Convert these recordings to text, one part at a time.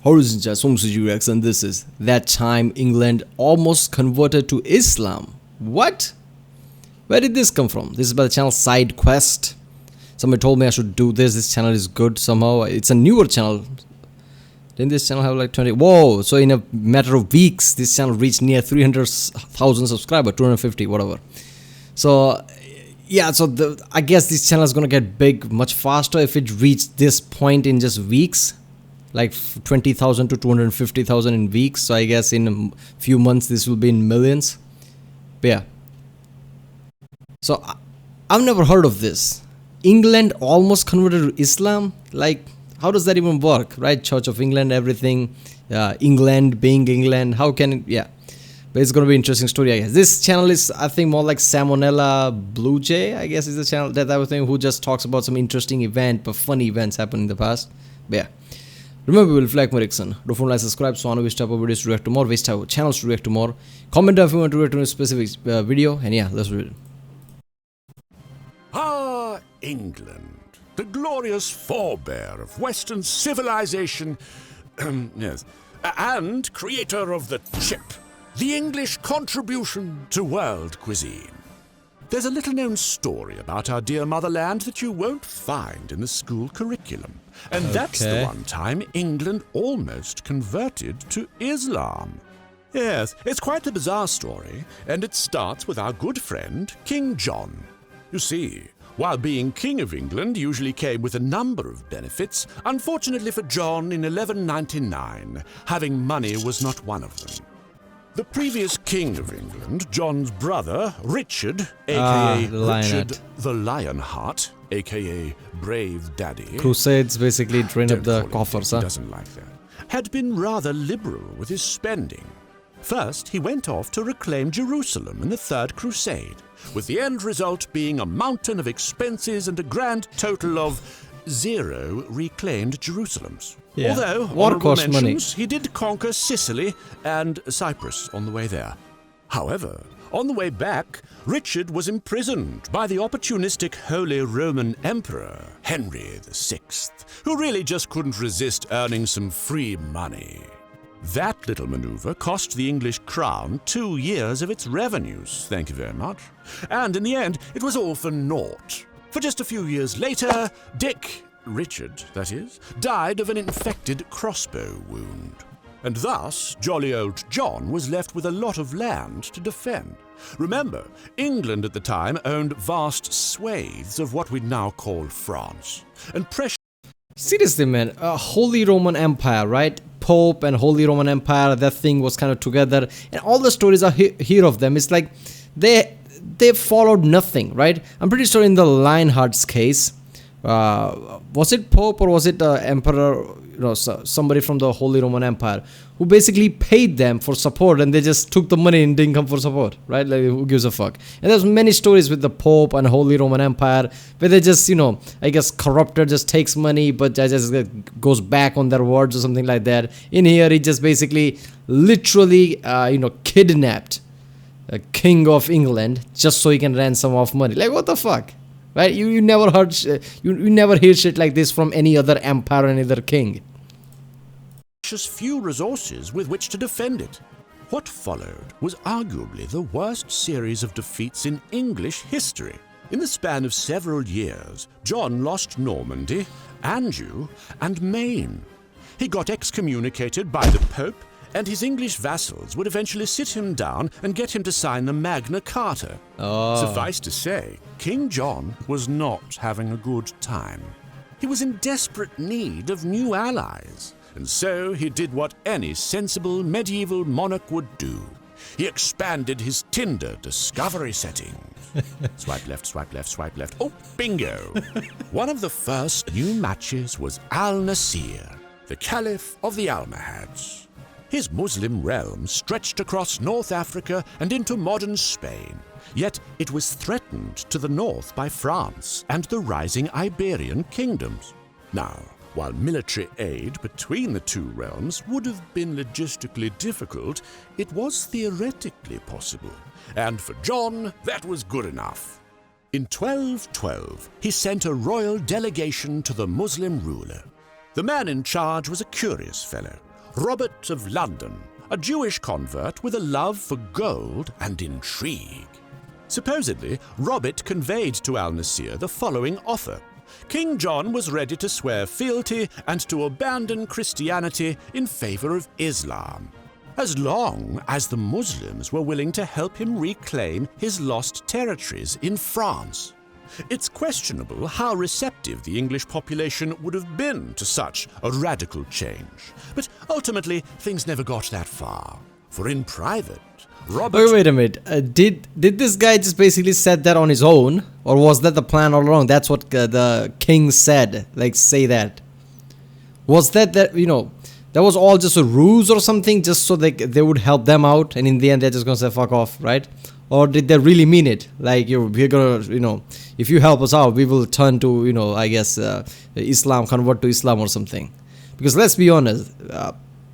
Horizontal Somsujurex, and this is that time England almost converted to Islam. What? Where did this come from? This is by the channel SideQuest. Somebody told me I should do this. This channel is good somehow. It's a newer channel. Didn't this channel have like 20? Whoa! So in a matter of weeks, this channel reached near 300,000 subscribers, 250, whatever. So yeah, so I guess this channel is gonna get big much faster if it reached this point in just weeks, like 20,000 to 250,000 in weeks. So I guess in a few months this will be in millions. But yeah. So I've never heard of this. England almost converted to Islam. Like, how does that even work, right? Church of England, everything. England being England. How can it? Yeah. But it's going to be an interesting story, I guess. This channel is, I think, more like Salmonella Blue Jay, I guess is the channel, that type of thing, who just talks about some interesting event, but funny events happened in the past. But yeah. Remember, we will flag Erickson. Don't forget to like, subscribe, so I know which type of videos to react to more, which type of channels to react to more. Comment down if you want to react to a specific video, and yeah, let's read it. Ah, England, the glorious forebear of Western civilization, yes, and creator of the chip, the English contribution to world cuisine. There's a little-known story about our dear motherland that you won't find in the school curriculum. And that's the one time England almost converted to Islam. Yes, it's quite the bizarre story, and it starts with our good friend, King John. You see, while being King of England usually came with a number of benefits, unfortunately for John in 1199, having money was not one of them. The previous King of England, John's brother, Richard, a.k.a. Richard the Lionheart, a.k.a. Brave Daddy. Crusades basically drain up the coffers, He doesn't like that. Had been rather liberal with his spending. First, he went off to reclaim Jerusalem in the Third Crusade, with the end result being a mountain of expenses and a grand total of 0 reclaimed Jerusalems. Yeah. Although, honorable mentions, he did conquer Sicily and Cyprus on the way there. However, on the way back, Richard was imprisoned by the opportunistic Holy Roman Emperor, Henry VI, who really just couldn't resist earning some free money. That little maneuver cost the English crown 2 years of its revenues, thank you very much. And in the end, it was all for naught. For just a few years later, Richard, that is, died of an infected crossbow wound. And thus, jolly old John was left with a lot of land to defend. Remember, England at the time owned vast swathes of what we now call France. And precious... Seriously, man, Holy Roman Empire, right? Pope and Holy Roman Empire, that thing was kind of together. And all the stories are here of them. It's like they followed nothing, right? I'm pretty sure in the Lionheart's case, was it Pope or was it Emperor, somebody from the Holy Roman Empire, who basically paid them for support, and they just took the money and didn't come for support, right? Like, who gives a fuck? And there's many stories with the Pope and Holy Roman Empire where they just, I guess corrupted, just takes money, but just goes back on their words or something like that. In here, he just basically literally, kidnapped a king of England just so he can ransom off money. Like, what the fuck? Right? You never heard, you never hear shit like this from any other empire or any other king. Few resources with which to defend it. What followed was arguably the worst series of defeats in English history. In the span of several years, John lost Normandy, Anjou, and Maine. He got excommunicated by the Pope, and his English vassals would eventually sit him down and get him to sign the Magna Carta. Suffice to say, King John was not having a good time. He was in desperate need of new allies, and so he did what any sensible medieval monarch would do. He expanded his Tinder discovery settings. Swipe left, swipe left, swipe left. Oh, bingo! One of the first new matches was Al-Nasir, the Caliph of the Almohads. His Muslim realm stretched across North Africa and into modern Spain, yet it was threatened to the north by France and the rising Iberian kingdoms. Now, while military aid between the two realms would have been logistically difficult, it was theoretically possible, and for John, that was good enough. In 1212, he sent a royal delegation to the Muslim ruler. The man in charge was a curious fellow, Robert of London, a Jewish convert with a love for gold and intrigue. Supposedly, Robert conveyed to al-Nasir the following offer. King John was ready to swear fealty and to abandon Christianity in favor of Islam, as long as the Muslims were willing to help him reclaim his lost territories in France. It's questionable how receptive the English population would have been to such a radical change, but ultimately things never got that far. For in private, Robert... Wait a minute. Did this guy just basically said that on his own, or was that the plan all along? That's what the king said. Like, say that. Was that that was all just a ruse or something, just so they would help them out, and in the end they're just gonna say fuck off, right? Or did they really mean it? Like, we're gonna, if you help us out, we will turn to, I guess, Islam, convert to Islam or something. Because let's be honest,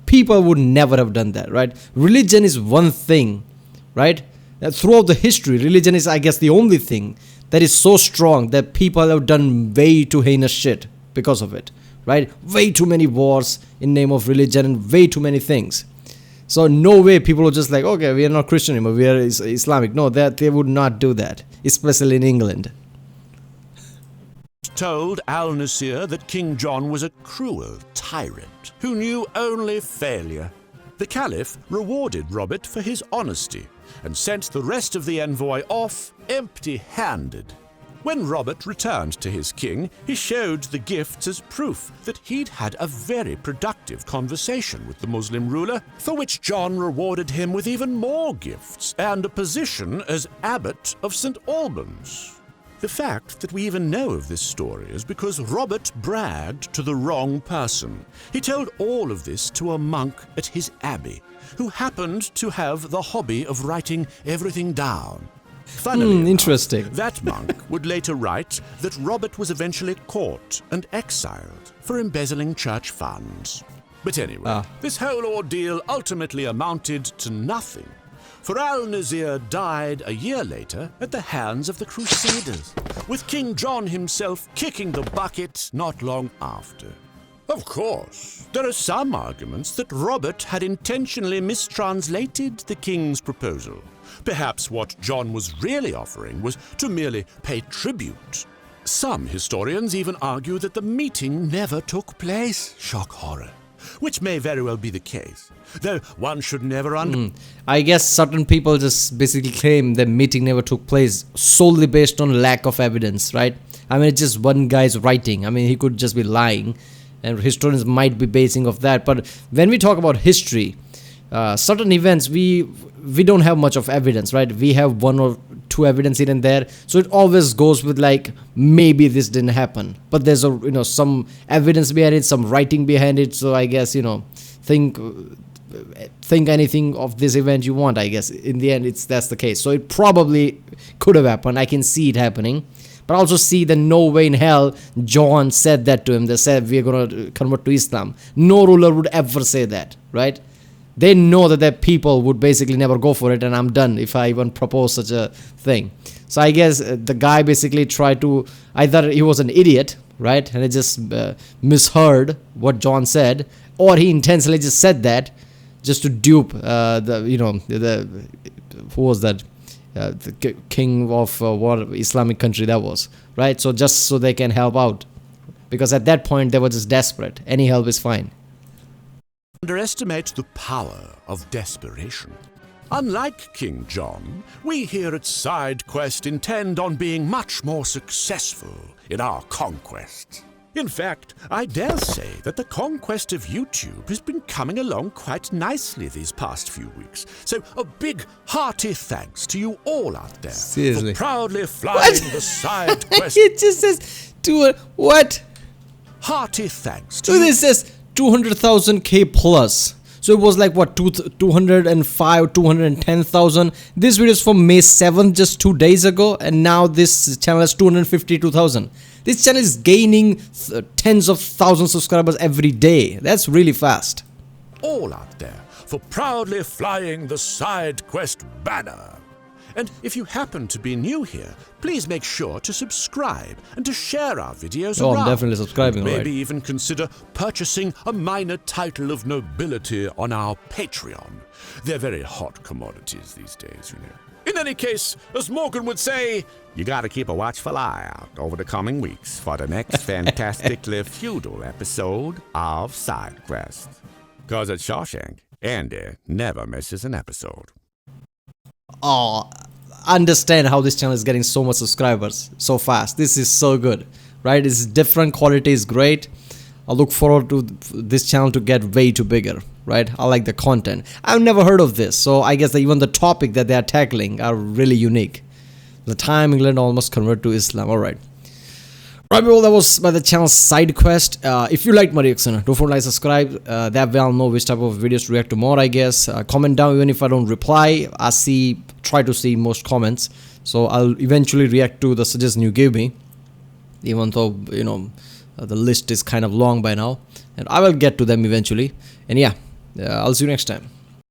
people would never have done that, right? Religion is one thing, right? Throughout the history, religion is, I guess, the only thing that is so strong that people have done way too heinous shit because of it, right? Way too many wars in name of religion and way too many things. So no way people are just like, okay, we are not Christian anymore, we are Islamic. No, that they would not do that, especially in England. Told al-Nasir that King John was a cruel tyrant who knew only failure. The Caliph rewarded Robert for his honesty and sent the rest of the envoy off empty-handed. When Robert returned to his king, he showed the gifts as proof that he'd had a very productive conversation with the Muslim ruler, for which John rewarded him with even more gifts and a position as abbot of St. Albans. The fact that we even know of this story is because Robert bragged to the wrong person. He told all of this to a monk at his abbey, who happened to have the hobby of writing everything down. Funnily enough, interesting. That monk would later write that Robert was eventually caught and exiled for embezzling church funds. But anyway, this whole ordeal ultimately amounted to nothing, for al-Nasir died a year later at the hands of the Crusaders, with King John himself kicking the bucket not long after. Of course, there are some arguments that Robert had intentionally mistranslated the king's proposal. Perhaps what John was really offering was to merely pay tribute. Some historians even argue that the meeting never took place. Shock horror. Which may very well be the case, though one should never I guess certain people just basically claim the meeting never took place solely based on lack of evidence, right? I mean, it's just one guy's writing. I mean, he could just be lying, and historians might be basing off that. But when we talk about history, certain events, we don't have much of evidence, right? We have one or two evidence here and there, so it always goes with like, maybe this didn't happen, but there's a some evidence behind it, some writing behind it. So I guess, think anything of this event you want. I guess in the end that's the case. So it probably could have happened. I can see it happening, but also see that no way in hell John said that to him. They said, we're gonna convert to Islam. No ruler would ever say that, right? They know that their people would basically never go for it, and I'm done if I even propose such a thing. So I guess the guy basically tried to, either he was an idiot, right, and he just misheard what John said, or he intentionally just said that just to dupe who was that? The king of what Islamic country that was, right? So just so they can help out, because at that point they were just desperate. Any help is fine. Underestimate the power of desperation. Unlike King John, we here at SideQuest intend on being much more successful in our conquest. In fact, I dare say that the conquest of YouTube has been coming along quite nicely these past few weeks. So a big, hearty thanks to you all out there Seriously. for proudly flying the SideQuest. It just says, what? Hearty thanks to So this says 200,000k plus. So it was like what, 205, 210,000. This video is from May 7th, just 2 days ago, and now this channel has 252,000. This channel is gaining tens of thousands of subscribers every day. That's really fast. all out there for proudly flying the SideQuest banner. And if you happen to be new here, please make sure to subscribe and to share our videos Oh, around. I'm definitely subscribing, And all maybe right. even consider purchasing a minor title of nobility on our Patreon. They're very hot commodities these days, you know. In any case, as Morgan would say, you gotta keep a watchful eye out over the coming weeks for the next fantastically feudal episode of SideQuest. 'Cause at Shawshank, Andy never misses an episode. Oh, understand how this channel is getting so much subscribers so fast. This is so good, right? It's different, quality is great. I look forward to this channel to get way too bigger, right? I like the content. I've never heard of this, so I guess that even the topic that they are tackling are really unique. The time England almost converted to Islam. All right. Right, people, that was by the channel SideQuest. If you liked my reaction, don't forget to like, subscribe. That way I'll know which type of videos to react to more, I guess. Comment down even if I don't reply. Try to see most comments. So I'll eventually react to the suggestion you give me. Even though, you know, the list is kind of long by now. And I will get to them eventually. And yeah, I'll see you next time.